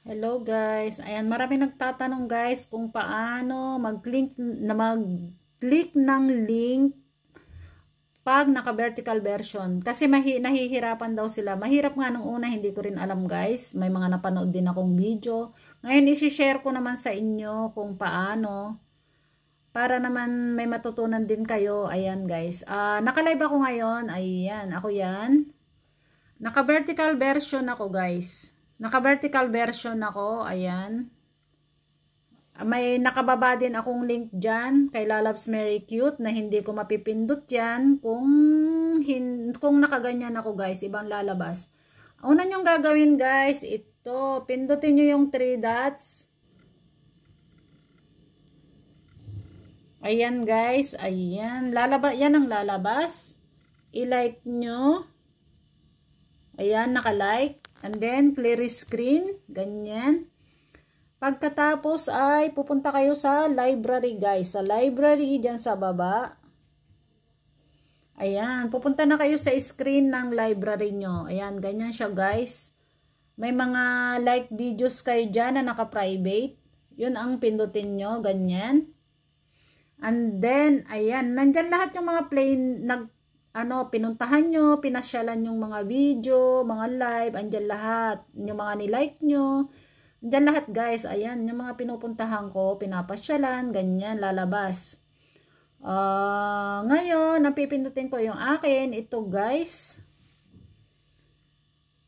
Hello guys. Ayan, marami nagtatanong guys kung paano mag-click ng link pag naka-vertical version. Kasi nahihirapan daw sila. Mahirap nga nung una, hindi ko rin alam guys. May mga napanood din akong video. Ngayon, isi-share ko naman sa inyo kung paano. Para naman may matutunan din kayo. Ayan guys. Naka-live ako ngayon. Ayan, ako yan. Naka-vertical version ako guys. Naka-vertical version ako, ayan. May nakababa din akong link dyan kay Lalabs Mary Cute na hindi ko mapipindot yan kung nakaganyan ako guys, ibang lalabas. Una nyong gagawin guys, ito, pindutin nyo yung 3 dots. Ayan guys, ayan. Yan ang lalabas. I-like nyo. Ayan, naka-like. And then, clear screen. Ganyan. Pagkatapos ay pupunta kayo sa library guys. Sa library, dyan sa baba. Ayan. Pupunta na kayo sa screen ng library nyo. Ayan, ganyan siya guys. May mga like videos kayo dyan na naka-private. Yun ang pindutin nyo. Ganyan. And then, ayan. Nandyan lahat yung mga pinuntahan nyo, pinasyalan yung mga video, mga live, andyan lahat. Yung mga nilike nyo, andyan lahat guys. Ayan, yung mga pinupuntahan ko, pinapasyalan, ganyan, lalabas. Ngayon, napipindutin ko yung akin. Ito guys.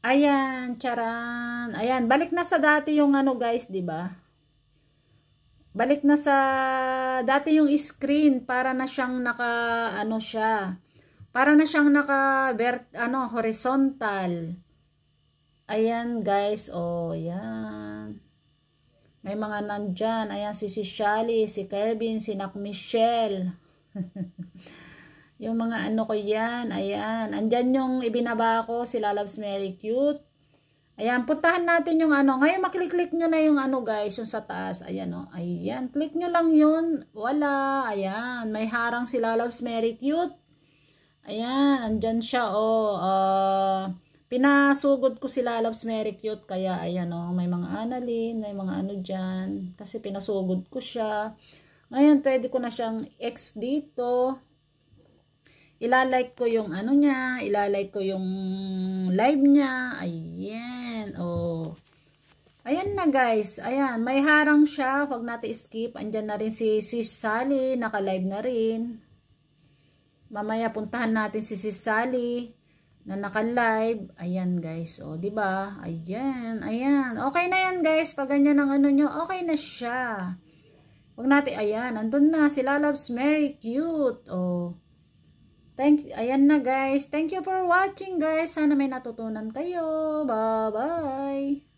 Ayan, charan. Ayan, balik na sa dati yung guys, diba? Balik na sa dati yung screen para na siyang para na siyang horizontal. Ayan guys, oh, ayan. May mga nandyan. Ayan, si Shally, si Kervin, si Nak Michelle. Yung mga ko yan. Ayan. Andyan yung ibinaba ko, si Lalabs Mary Cute. Ayan, puntahan natin yung Ngayon, maklik-click nyo na yung guys, yung sa taas. Ayan, oh. Ayan, click nyo lang yun. Wala. Ayan, may harang si Lalabs Mary Cute. Ayan, andyan siya, oh. Pinasugod ko si Lalabs Mary Cute, kaya, ayan, oh, may mga analin, may mga dyan. Kasi pinasugod ko siya. Ngayon, pwede ko na siyang X dito. Ilalike ko yung niya, ilalike ko yung live niya. Ayan, oh. Ayan na guys, ayan, may harang siya. Huwag natin skip. Andyan na rin si Sally, naka-live na rin. Mamaya puntahan natin si Sally na naka-live. Ayan guys, oh, 'di ba? Ayan, ayan. Okay na 'yan guys. Pag ganyan ang nyo, okay na siya. Wag natin, ayan, andun na si Lalabs Mary Cute. Oh. Ayan na guys. Thank you for watching guys. Sana may natutunan kayo. Bye-bye.